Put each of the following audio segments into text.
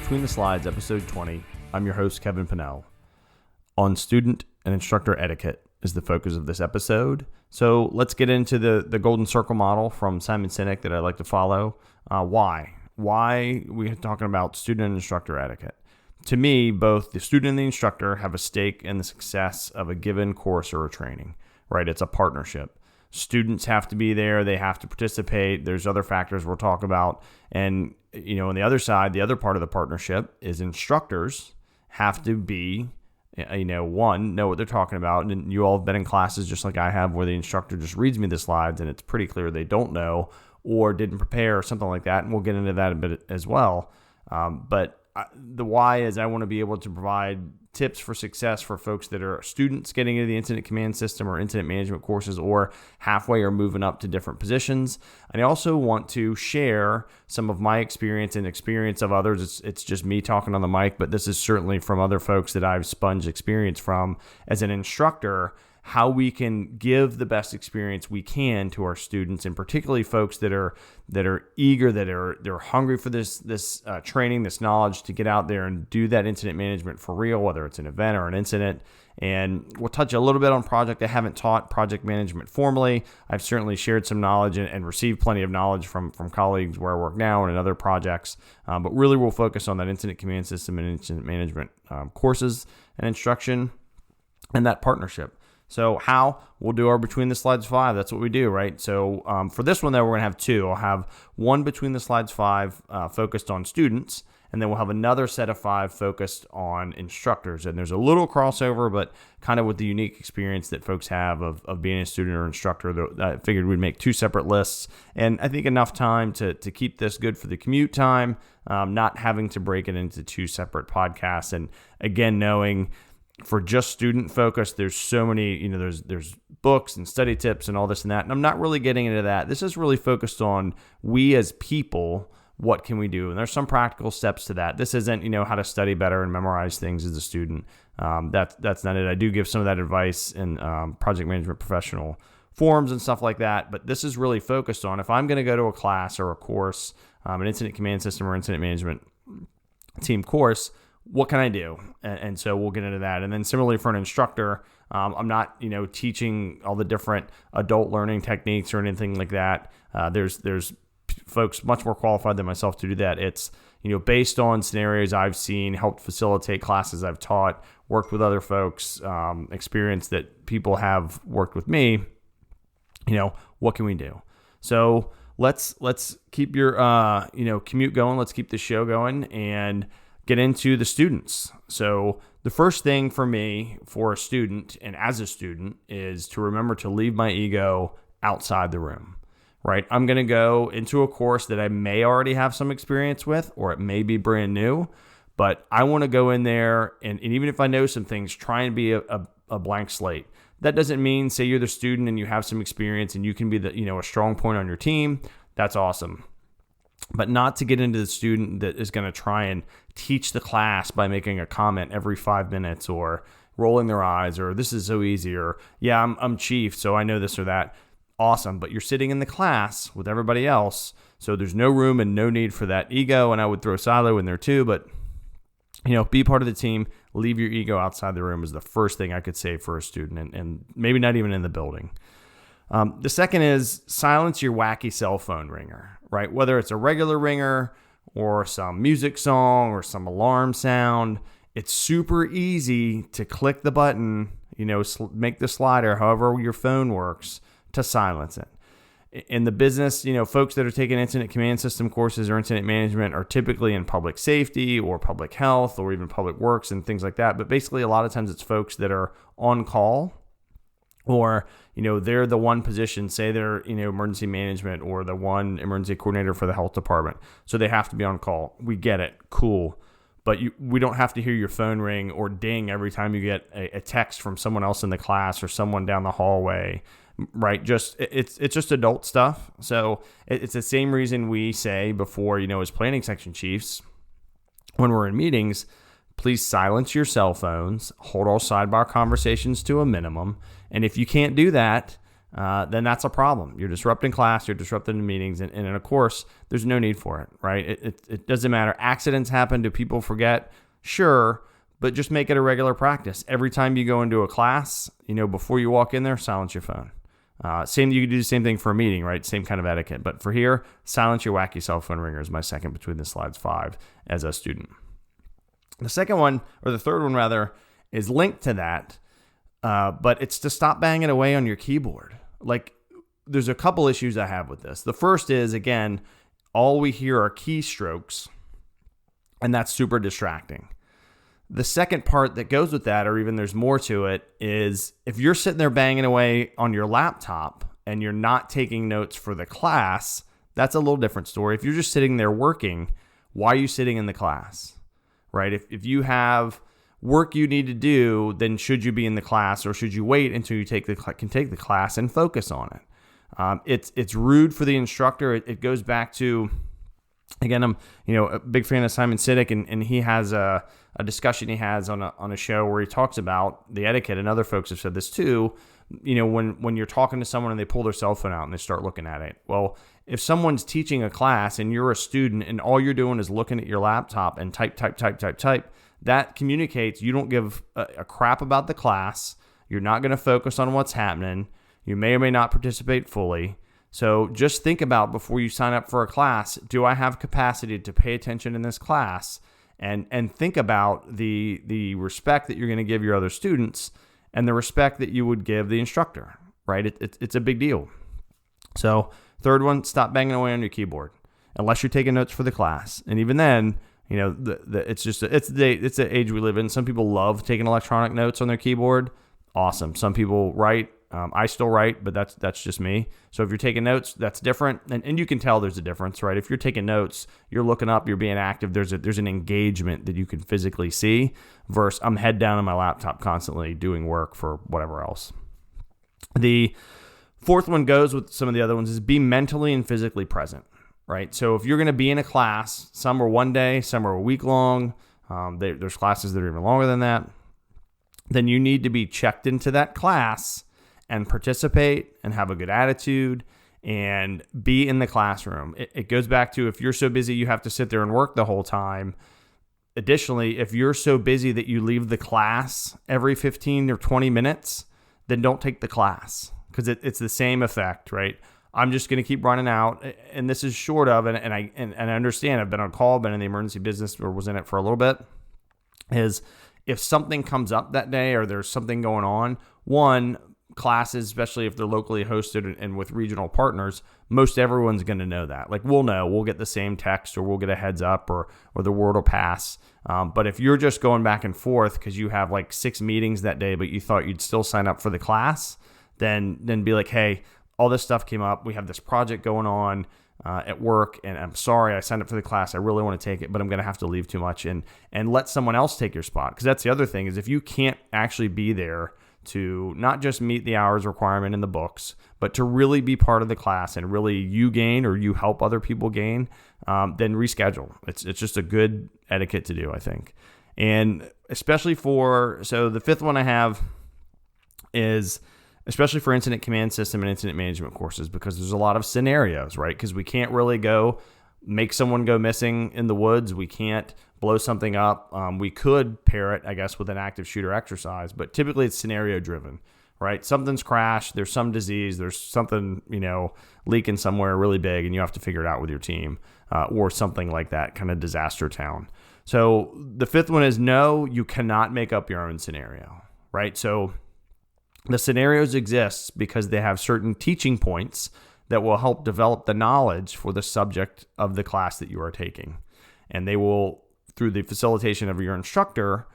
Between the Slides, episode 20. I'm your host, Kevin Pinnell. On student and instructor etiquette is the focus of this episode. So let's get into the golden circle model from Simon Sinek that I like to follow. Why? Why we're talking about student and instructor etiquette? To me, both the student and the instructor have a stake in the success of a given course or a training, right? It's a partnership. Students have to be there. They have to participate. There's other factors we'll talk about. And, on the other side, the other part of the partnership is instructors have to be, know what they're talking about. And you all have been in classes just like I have where the instructor just reads me the slides and it's pretty clear they don't know or didn't prepare or something like that. And we'll get into that a bit as well. But the why is I want to be able to provide tips for success for folks that are students getting into the incident command system or incident management courses or halfway or moving up to different positions. And I also want to share some of my experience and experience of others. It's just me talking on the mic, but this is certainly from other folks that I've sponged experience from as an instructor, how we can give the best experience we can to our students, and particularly folks that are eager, they're hungry for this training, this knowledge to get out there and do that incident management for real, whether it's an event or an incident. And we'll touch a little bit on project. I haven't taught project management formally. I've certainly shared some knowledge and received plenty of knowledge from colleagues where I work now and in other projects. But really we'll focus on that incident command system and incident management courses and instruction and that partnership. So how? We'll do our Between the Slides 5. That's what we do, right? So for this one, though, we're going to have two. I'll have one Between the Slides 5 focused on students, and then we'll have another set of 5 focused on instructors. And there's a little crossover, but kind of with the unique experience that folks have of being a student or instructor. I figured we'd make 2 separate lists, and I think enough time to keep this good for the commute time, not having to break it into 2 separate podcasts. And again, knowing for just student focus, there's so many, there's books and study tips and all this and that. And I'm not really getting into that. This is really focused on we as people, what can we do? And there's some practical steps to that. This isn't, how to study better and memorize things as a student. That's not it. I do give some of that advice in project management professional forums and stuff like that. But this is really focused on if I'm going to go to a class or a course, an incident command system or incident management team course, what can I do? And so we'll get into that. And then similarly for an instructor, I'm not, teaching all the different adult learning techniques or anything like that. There's folks much more qualified than myself to do that. It's, based on scenarios I've seen, helped facilitate classes I've taught, worked with other folks, experience that people have worked with me, what can we do? So let's keep your, commute going. Let's keep the show going and get into the students. So the first thing for me, for a student and as a student, is to remember to leave my ego outside the room, right? I'm going to go into a course that I may already have some experience with, or it may be brand new, but I want to go in there and even if I know some things, try and be a blank slate. That doesn't mean, say you're the student and you have some experience and you can be a strong point on your team. That's awesome. But not to get into the student that is going to try and teach the class by making a comment every 5 minutes or rolling their eyes or this is so easy or yeah, I'm chief, so I know this or that. Awesome. But you're sitting in the class with everybody else. So there's no room and no need for that ego. And I would throw silo in there too. But, be part of the team. Leave your ego outside the room is the first thing I could say for a student and maybe not even in the building. The second is silence your wacky cell phone ringer, right? Whether it's a regular ringer or some music song or some alarm sound, it's super easy to click the button, make the slider, however your phone works, to silence it. In the business, folks that are taking incident command system courses or incident management are typically in public safety or public health or even public works and things like that. But basically, a lot of times it's folks that are on call or, they're the one position, say they're, emergency management or the one emergency coordinator for the health department. So they have to be on call. We get it. Cool. But we don't have to hear your phone ring or ding every time you get a text from someone else in the class or someone down the hallway, right? It's just adult stuff. So it's the same reason we say before, as planning section chiefs, when we're in meetings, please silence your cell phones, hold all sidebar conversations to a minimum. And if you can't do that, then that's a problem. You're disrupting class, you're disrupting the meetings, and in a course, there's no need for it, right? It doesn't matter. Accidents happen. Do people forget? Sure, but just make it a regular practice. Every time you go into a class, before you walk in there, silence your phone. You could do the same thing for a meeting, right? Same kind of etiquette. But for here, silence your wacky cell phone ringer is my second between the slides 5 as a student. The second one, or the third one rather, is linked to that, but it's to stop banging away on your keyboard. Like, there's a couple issues I have with this. The first is, again, all we hear are keystrokes, and that's super distracting. The second part that goes with that, or even there's more to it, is if you're sitting there banging away on your laptop and you're not taking notes for the class, that's a little different story. If you're just sitting there working, why are you sitting in the class, right? If you have work you need to do, then should you be in the class, or should you wait until you can take the class and focus on it? It's rude for the instructor. It goes back to, again, I'm a big fan of Simon Sinek, and he has a discussion he has on a show where he talks about the etiquette, and other folks have said this too. When you're talking to someone and they pull their cell phone out and they start looking at it. Well, if someone's teaching a class and you're a student and all you're doing is looking at your laptop and type, that communicates you don't give a crap about the class. You're not going to focus on what's happening. You may or may not participate fully. So just think about, before you sign up for a class, do I have capacity to pay attention in this class? And think about the respect that you're going to give your other students and the respect that you would give the instructor, right? It's a big deal. So third one, stop banging away on your keyboard unless you're taking notes for the class. And even then, it's the age we live in. Some people love taking electronic notes on their keyboard. Awesome. Some people write. I still write, but that's just me. So if you're taking notes, that's different. And you can tell there's a difference, right? If you're taking notes, you're looking up, you're being active. There's an engagement that you can physically see versus I'm head down on my laptop constantly doing work for whatever else. The fourth one goes with some of the other ones, is be mentally and physically present, right? So if you're going to be in a class, some are one day, some are a week long. There's classes that are even longer than that. Then you need to be checked into that class and participate and have a good attitude and be in the classroom. It goes back to, if you're so busy you have to sit there and work the whole time. Additionally, if you're so busy that you leave the class every 15 or 20 minutes, then don't take the class, because it's the same effect, right? I'm just going to keep running out. And this is short of, and I understand, I've been on call, been in the emergency business, or was in it for a little bit, is if something comes up that day or there's something going on, classes, especially if they're locally hosted and with regional partners, most everyone's going to know that. Like, we'll get the same text, or we'll get a heads up, or the word will pass. But if you're just going back and forth because you have like 6 meetings that day, but you thought you'd still sign up for the class, then be like, hey, all this stuff came up. We have this project going on at work, and I'm sorry, I signed up for the class. I really want to take it, but I'm going to have to leave too much, and let someone else take your spot. Because that's the other thing, is if you can't actually be there to not just meet the hours requirement in the books, but to really be part of the class and really you gain, or you help other people gain, then reschedule. It's just a good etiquette to do, I think. And especially so the fifth one I have is especially for incident command system and incident management courses, because there's a lot of scenarios, right? Because we can't really go make someone go missing in the woods. We can't blow something up. We could pair it, I guess, with an active shooter exercise, but typically it's scenario driven, right? Something's crashed. There's some disease. There's something, leaking somewhere really big, and you have to figure it out with your team, or something like that, kind of disaster town. So the fifth one is, no, you cannot make up your own scenario, right? So the scenarios exist because they have certain teaching points that will help develop the knowledge for the subject of the class that you are taking. And they will, through the facilitation of your instructor,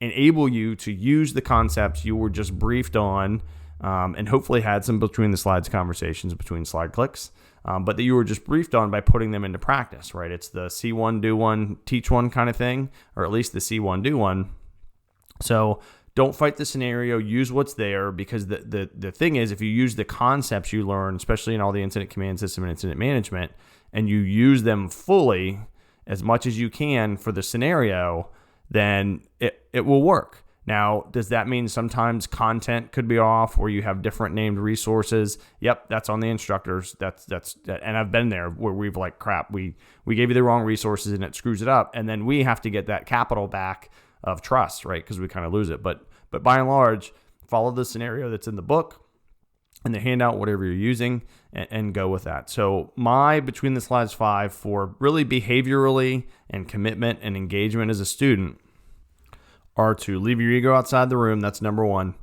enable you to use the concepts you were just briefed on, and hopefully had some between the slides conversations, between slide clicks, but that you were just briefed on, by putting them into practice, right? It's the see one, do one, teach one kind of thing, or at least the see one, do one. So don't fight the scenario, use what's there, because the thing is, if you use the concepts you learn, especially in all the incident command system and incident management, and you use them fully as much as you can for the scenario, then it will work. Now, does that mean sometimes content could be off or you have different named resources? Yep, that's on the instructors. And I've been there where we've like, crap, we gave you the wrong resources and it screws it up. And then we have to get that capital back of trust, right? Because we kind of lose it. But by and large, follow the scenario that's in the book and the handout, whatever you're using, and go with that. So my Between the Slides 5 for really behaviorally and commitment and engagement as a student are to leave your ego outside the room. That's number one.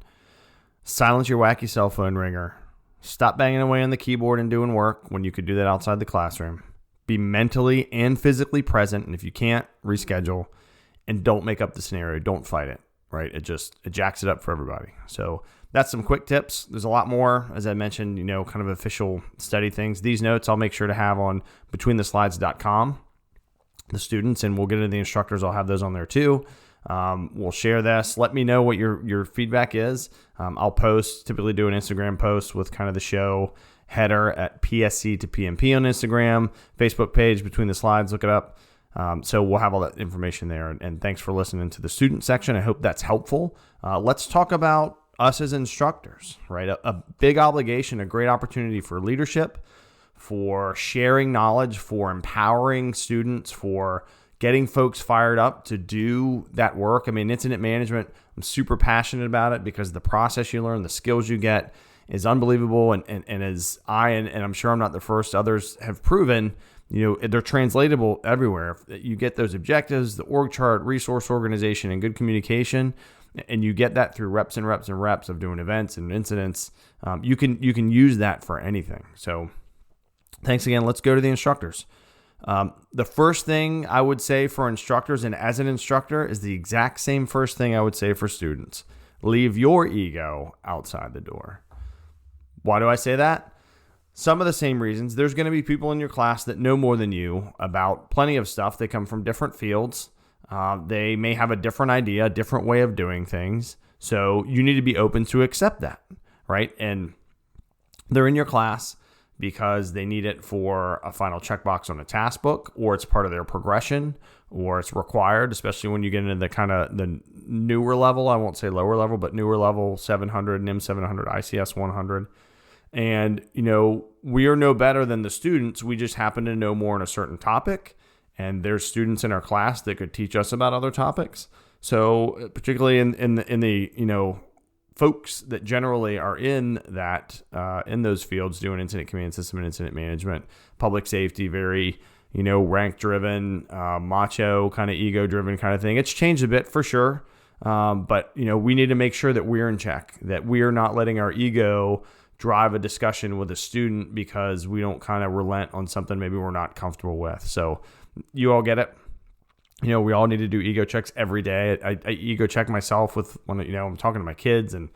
Silence your wacky cell phone ringer. Stop banging away on the keyboard and doing work when you could do that outside the classroom. Be mentally and physically present. And if you can't, reschedule. And don't make up the scenario. Don't fight it, right? It jacks it up for everybody. So that's some quick tips. There's a lot more, as I mentioned, kind of official study things. These notes I'll make sure to have on betweentheslides.com, the students, and we'll get into the instructors. I'll have those on there too. We'll share this. Let me know what your feedback is. I'll typically do an Instagram post with kind of the show header at PSC to PMP on Instagram, Facebook page, Between the Slides, look it up. So we'll have all that information there. And thanks for listening to the student section. I hope that's helpful. Let's talk about us as instructors, right? A big obligation, a great opportunity for leadership, for sharing knowledge, for empowering students, for getting folks fired up to do that work. I mean, incident management, I'm super passionate about it because the process you learn, the skills you get is unbelievable. And as and I'm sure I'm not the first, others have proven, they're translatable everywhere. If you get those objectives, the org chart, resource organization, and good communication, and you get that through reps and reps and reps of doing events and incidents, you can use that for anything. So thanks again. Let's go to the instructors. The first thing I would say for instructors and as an instructor is the exact same first thing I would say for students. Leave your ego outside the door. Why do I say that? Some of the same reasons. There's going to be people in your class that know more than you about plenty of stuff. They come from different fields. They may have a different idea, a different way of doing things. So you need to be open to accept that, right? And they're in your class because they need it for a final checkbox on a task book, or it's part of their progression, or it's required, especially when you get into the kind of the newer level. I won't say lower level, but newer level, 700, NIM 700, ICS 100. And, we are no better than the students. We just happen to know more on a certain topic. And there's students in our class that could teach us about other topics. So particularly in the folks that generally are in those fields doing incident command system and incident management, public safety, very, rank driven, macho kind of ego driven kind of thing. It's changed a bit for sure. But we need to make sure that we're in check, that we are not letting our ego drive a discussion with a student because we don't kind of relent on something maybe we're not comfortable with. So you all get it. We all need to do ego checks every day. I ego check myself when I'm talking to my kids and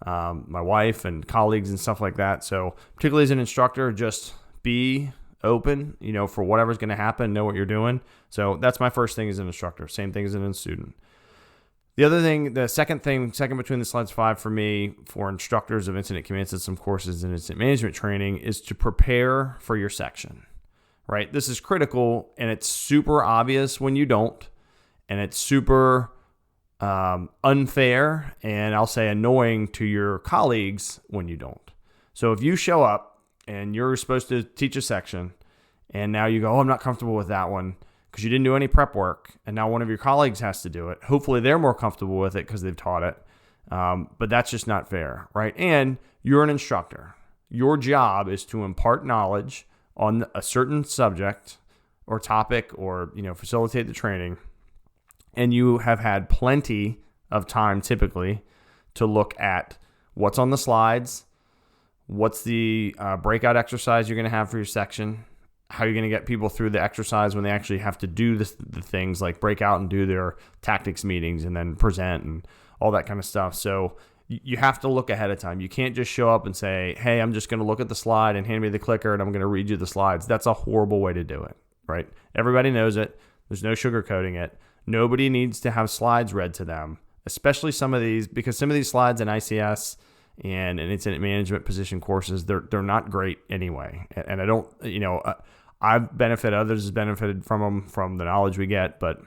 my wife and colleagues and stuff like that. So particularly as an instructor, just be open, for whatever's going to happen, know what you're doing. So that's my first thing as an instructor. Same thing as a student. The other thing, the second Between the Slides 5 for me, for instructors of incident command system courses and incident management training, is to prepare for your section, right? This is critical, and it's super obvious when you don't, and it's super unfair, and I'll say annoying to your colleagues when you don't. So if you show up and you're supposed to teach a section, and now you go, I'm not comfortable with that one, because you didn't do any prep work, and now one of your colleagues has to do it. Hopefully they're more comfortable with it because they've taught it, but that's just not fair, right? And you're an instructor. Your job is to impart knowledge on a certain subject or topic, or facilitate the training, and you have had plenty of time typically to look at what's on the slides, what's the breakout exercise you're going to have for your section, how you're going to get people through the exercise when they actually have to do the things like break out and do their tactics meetings and then present and all that kind of stuff. So you have to look ahead of time. You can't just show up and say, hey, I'm just going to look at the slide and hand me the clicker and I'm going to read you the slides. That's a horrible way to do it, right? Everybody knows it. There's no sugarcoating it. Nobody needs to have slides read to them, especially some of these, because some of these slides in ICS and in incident management position courses, they're not great anyway. And I don't, I've benefited, others have benefited from them, from the knowledge we get, but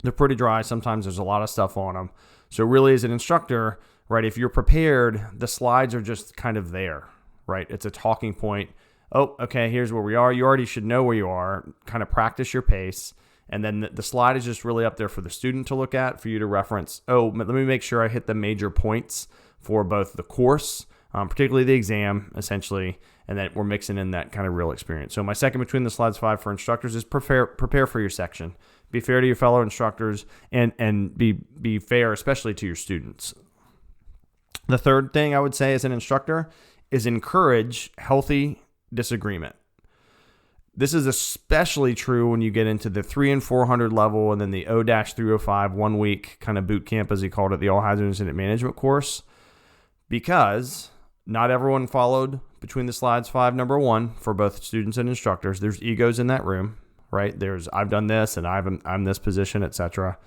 They're pretty dry. Sometimes there's a lot of stuff on them. So really, as an instructor, right, if you're prepared, the slides are just kind of there, right? It's a talking point. Oh, okay, here's where we are. You already should know where you are. Kind of practice your pace. And then the slide is just really up there for the student to look at, for you to reference. Oh, let me make sure I hit the major points for both the course, particularly the exam, essentially, and that we're mixing in that kind of real experience. So my second between the slides 5 for instructors is prepare for your section. Be fair to your fellow instructors and be fair, especially to your students. The third thing I would say as an instructor is encourage healthy disagreement. This is especially true when you get into the 300 and 400 level and then the O-305 1 week kind of boot camp, as he called it, the All Hazard Incident Management course, because not everyone followed between the slides 5, number 1, for both students and instructors. There's egos in that room, right? There's I've done this and I'm this position, etc.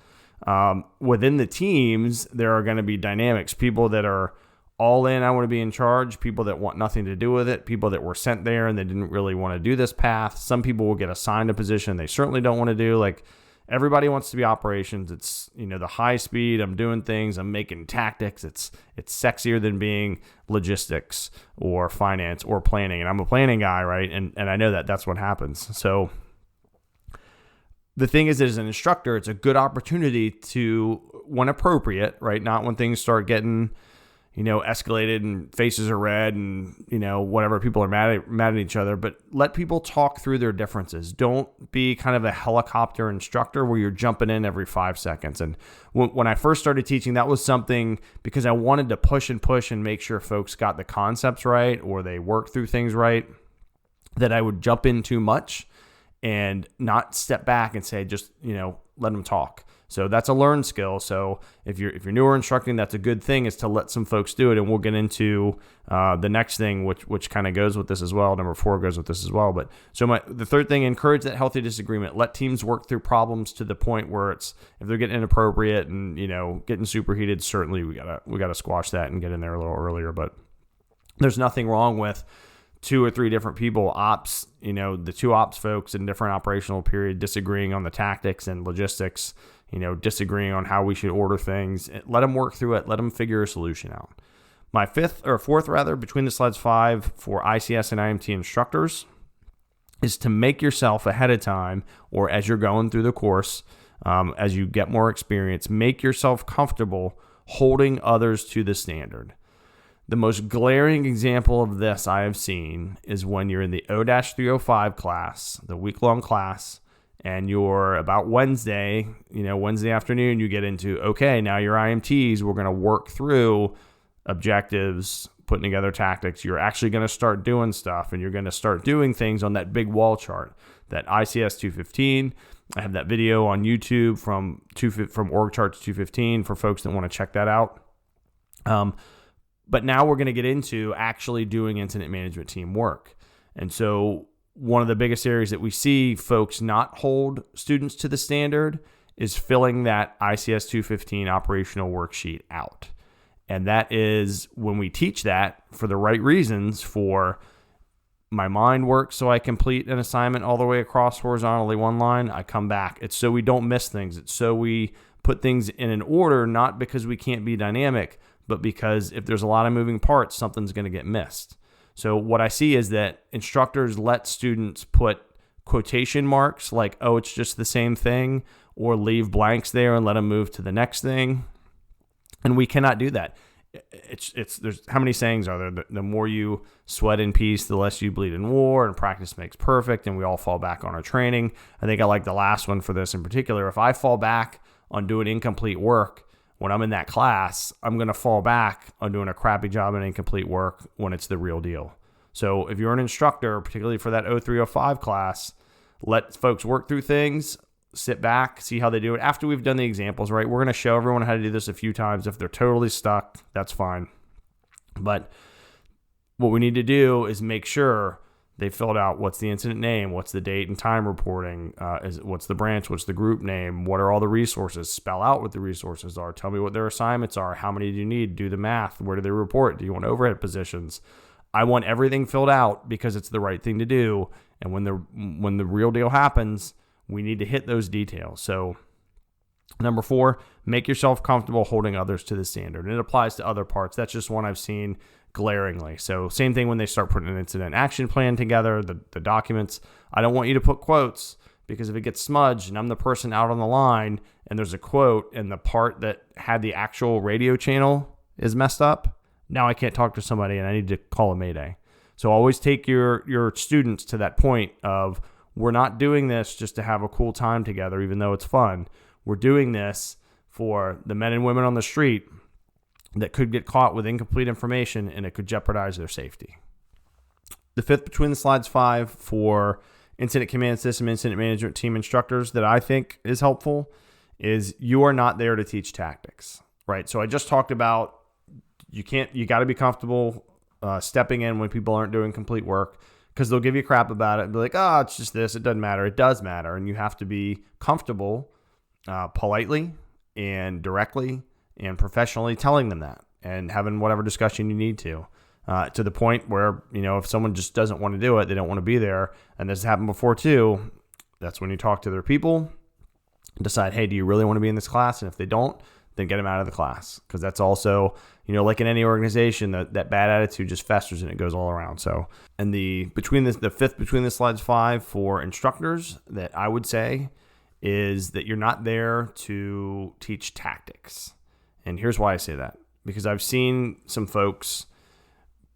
Within the teams, there are going to be dynamics, people that are all in, I want to be in charge, people that want nothing to do with it, people that were sent there and they didn't really want to do this path. Some people will get assigned a position they certainly don't want to do. Like, everybody wants to be operations. It's, the high speed, I'm doing things, I'm making tactics. It's sexier than being logistics or finance or planning. And I'm a planning guy, right? And I know that that's what happens. So the thing is, as an instructor, it's a good opportunity to, when appropriate, right? Not when things start getting escalated and faces are red and, whatever, people are mad at each other, but let people talk through their differences. Don't be kind of a helicopter instructor where you're jumping in every 5 seconds. And when I first started teaching, that was something, because I wanted to push and make sure folks got the concepts right or they worked through things right, that I would jump in too much and not step back and say, just, let them talk. So that's a learned skill. So if you're newer instructing, that's a good thing, is to let some folks do it. And we'll get into the next thing, which kind of goes with this as well. Number 4 goes with this as well. But so the third thing, encourage that healthy disagreement. Let teams work through problems to the point where if they're getting inappropriate and getting superheated, certainly we gotta squash that and get in there a little earlier. But there's nothing wrong with 2 or 3 different people, ops, the 2 ops folks in different operational period disagreeing on the tactics and logistics, disagreeing on how we should order things. Let them work through it. Let them figure a solution out. My fourth between the slides 5 for ICS and IMT instructors is to make yourself ahead of time, or as you're going through the course, as you get more experience, make yourself comfortable holding others to the standard. The most glaring example of this I have seen is when you're in the O-305 class, the week-long class, and you're about Wednesday afternoon, you get into, okay, now your IMTs, we're going to work through objectives, putting together tactics. You're actually going to start doing stuff, and you're going to start doing things on that big wall chart, that ICS 215. I have that video on YouTube from Org Charts 215 for folks that want to check that out. But now we're going to get into actually doing incident management team work. And so one of the biggest areas that we see folks not hold students to the standard is filling that ICS 215 operational worksheet out. And that is when we teach that for the right reasons, for my mind works so I complete an assignment all the way across horizontally one line, I come back. It's so we don't miss things. It's so we put things in an order, not because we can't be dynamic, but because if there's a lot of moving parts, something's going to get missed. So what I see is that instructors let students put quotation marks like, oh, it's just the same thing, or leave blanks there and let them move to the next thing. And we cannot do that. There's how many sayings are there? The more you sweat in peace, the less you bleed in war, and practice makes perfect, and we all fall back on our training. I think I like the last one for this in particular. If I fall back on doing incomplete work when I'm in that class, I'm going to fall back on doing a crappy job in incomplete work when it's the real deal. So if you're an instructor, particularly for that O-305 class, let folks work through things, sit back, see how they do it. After we've done the examples, right, we're going to show everyone how to do this a few times. If they're totally stuck, that's fine. But what we need to do is make sure they filled out what's the incident name, what's the date and time reporting, what's the branch, what's the group name, what are all the resources, spell out what the resources are, tell me what their assignments are, how many do you need, do the math, where do they report, do you want overhead positions? I want everything filled out because it's the right thing to do, and when the real deal happens, we need to hit those details. So Number 4, make yourself comfortable holding others to the standard. And it applies to other parts. That's just one I've seen glaringly. So same thing when they start putting an incident action plan together, the documents. I don't want you to put quotes, because if it gets smudged and I'm the person out on the line and there's a quote and the part that had the actual radio channel is messed up, now I can't talk to somebody and I need to call a mayday. So always take your students to that point of, we're not doing this just to have a cool time together, even though it's fun. We're doing this for the men and women on the street that could get caught with incomplete information and it could jeopardize their safety. The 5th between the slides 5 for incident command system, incident management team instructors that I think is helpful is, you are not there to teach tactics, right? So I just talked about, you got to be comfortable stepping in when people aren't doing complete work, because they'll give you crap about it and be like, oh, it's just this, it doesn't matter. It does matter. And you have to be comfortable politely and directly and professionally telling them that, and having whatever discussion you need to the point where, if someone just doesn't want to do it, they don't want to be there. And this has happened before too. That's when you talk to their people and decide, hey, do you really want to be in this class? And if they don't, then get them out of the class. Because that's also, like in any organization, that bad attitude just festers and it goes all around. So, and the 5th between the slides 5 for instructors that I would say is that you're not there to teach tactics. And here's why I say that. Because I've seen some folks,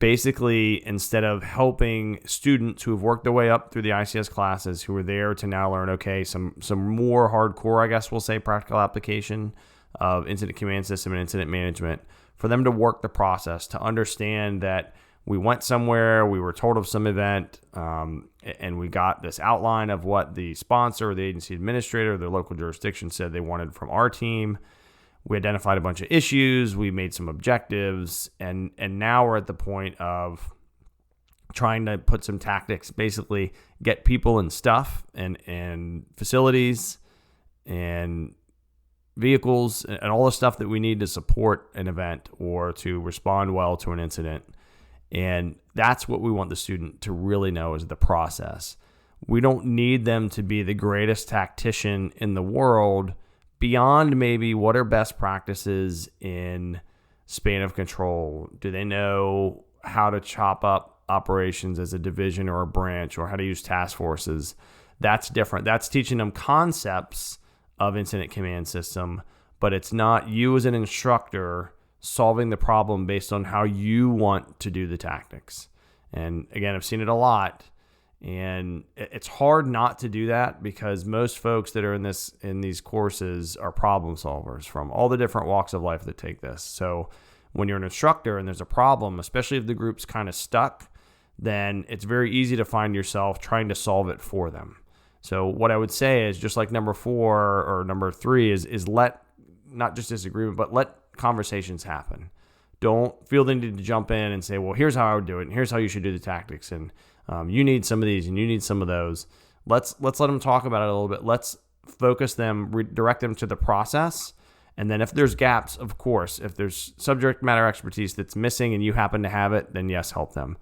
basically, instead of helping students who have worked their way up through the ICS classes, who are there to now learn, okay, some more hardcore, I guess we'll say, practical application of incident command system and incident management, for them to work the process, to understand that we went somewhere, we were told of some event, and we got this outline of what the sponsor or the agency administrator or their local jurisdiction said they wanted from our team. We identified a bunch of issues, we made some objectives, and now we're at the point of trying to put some tactics, basically get people and stuff and facilities and vehicles and all the stuff that we need to support an event or to respond well to an incident. And that's what we want the student to really know, is the process. We don't need them to be the greatest tactician in the world, beyond maybe what are best practices in span of control. Do they know how to chop up operations as a division or a branch, or how to use task forces? That's different. That's teaching them concepts of incident command system, but it's not you as an instructor solving the problem based on how you want to do the tactics. And again, I've seen it a lot. And it's hard not to do that, because most folks that are in these courses are problem solvers from all the different walks of life that take this. So when you're an instructor and there's a problem, especially if the group's kind of stuck, then it's very easy to find yourself trying to solve it for them. So what I would say is, just like number 4 or number 3 is let, not just disagreement, but let conversations happen. Don't feel the need to jump in and say, well, here's how I would do it, and here's how you should do the tactics, and you need some of these and you need some of those. Let's let them talk about it a little bit. Let's focus them, direct them to the process. And then if there's gaps, of course, if there's subject matter expertise that's missing and you happen to have it, then yes, help them.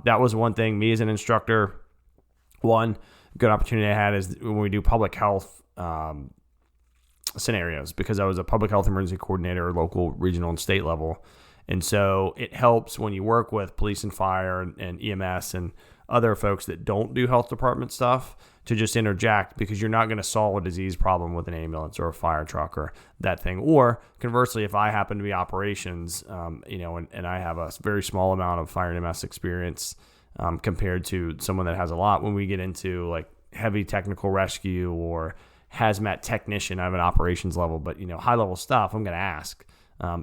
That was one thing, me as an instructor, one good opportunity I had is when we do public health scenarios, because I was a public health emergency coordinator, local, regional, and state level. And so it helps when you work with police and fire and EMS and other folks that don't do health department stuff to just interject, because you're not going to solve a disease problem with an ambulance or a fire truck or that thing. Or conversely, if I happen to be operations, and I have a very small amount of fire and EMS experience compared to someone that has a lot, when we get into like heavy technical rescue or hazmat technician, I have an operations level, but high level stuff, I'm going to ask.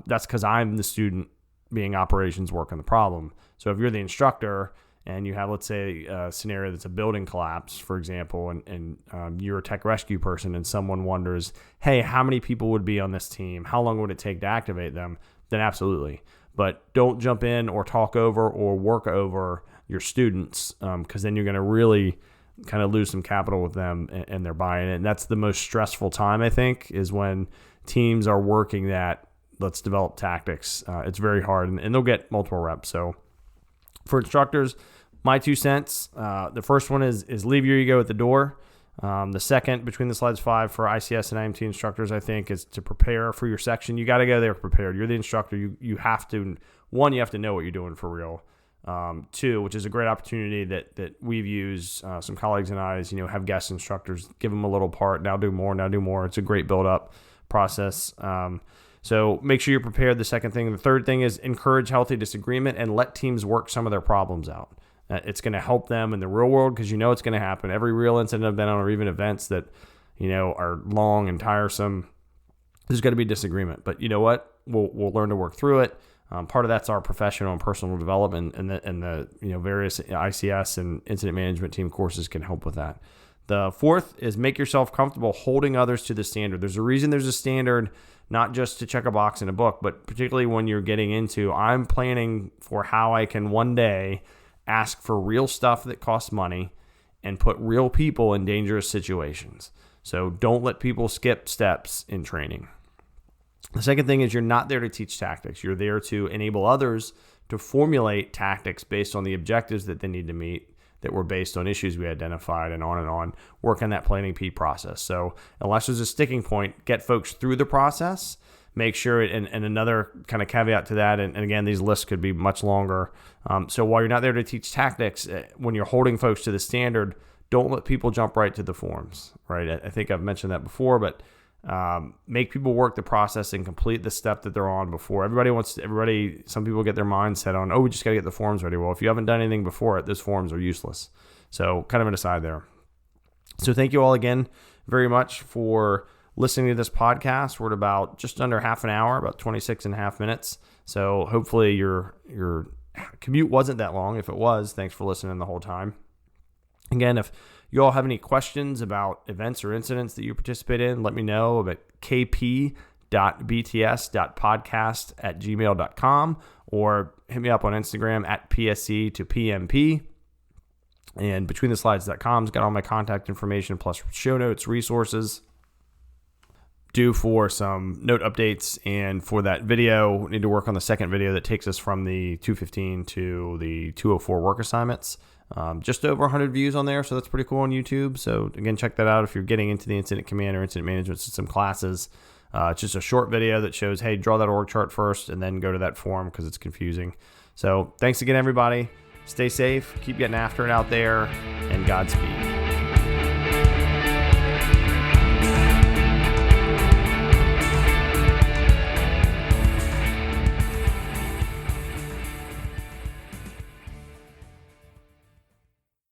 That's because I'm the student being operations working the problem. So if you're the instructor and you have, let's say, a scenario that's a building collapse, for example, and you're a tech rescue person and someone wonders, hey, how many people would be on this team? How long would it take to activate them? Then absolutely. But don't jump in or talk over or work over your students, because then you're going to really kind of lose some capital with them and their buy-in. And that's the most stressful time, I think, is when teams are working that let's develop tactics. It's very hard, and they'll get multiple reps. So for instructors, my 2 cents, the first one is leave your ego at the door. The second, between the slides 5 for ICS and IMT instructors, I think, is to prepare for your section. You got to go there prepared. You're the instructor. You have to, one, you have to know what you're doing for real. Two, which is a great opportunity that we've used, some colleagues and I, have guest instructors, give them a little part, now do more. It's a great build-up process. So make sure you're prepared. The second thing. The third thing is encourage healthy disagreement and let teams work some of their problems out. It's going to help them in the real world because it's going to happen. Every real incident I've been on, or even events that, are long and tiresome, there's going to be disagreement. But you know what? We'll learn to work through it. Part of that's our professional and personal development, and the various ICS and incident management team courses can help with that. The fourth is make yourself comfortable holding others to the standard. There's a reason there's a standard, not just to check a box in a book, but particularly when you're getting into, I'm planning for how I can one day ask for real stuff that costs money and put real people in dangerous situations. So don't let people skip steps in training. The second thing is you're not there to teach tactics. You're there to enable others to formulate tactics based on the objectives that they need to meet that were based on issues we identified, and on. Work on that planning P process. So unless there's a sticking point, get folks through the process. Make sure, and another kind of caveat to that, and again, these lists could be much longer. So while you're not there to teach tactics, when you're holding folks to the standard, don't let people jump right to the forms, right? I think I've mentioned that before, but make people work the process and complete the step that they're on before. Some people get their mind set on, we just got to get the forms ready. Well, if you haven't done anything before it, those forms are useless. So kind of an aside there. So thank you all again very much for listening to this podcast. We're at about just under half an hour, about 26 and a half minutes. So hopefully your commute wasn't that long. If it was, thanks for listening the whole time. Again, if you all have any questions about events or incidents that you participate in, let me know about kp.bts.podcast@gmail.com, or hit me up on Instagram at PSC2PMP. And betweenthe-slides.com's got all my contact information plus show notes, resources. Due for some note updates, and for that video, need to work on the second video that takes us from the 215 to the 204 work assignments. Just over 100 views on there, so that's pretty cool on YouTube. So again, check that out if you're getting into the incident command or incident management system classes. It's just a short video that shows, hey, draw that org chart first and then go to that form because it's confusing. So thanks again, everybody. Stay safe, keep getting after it out there, and Godspeed.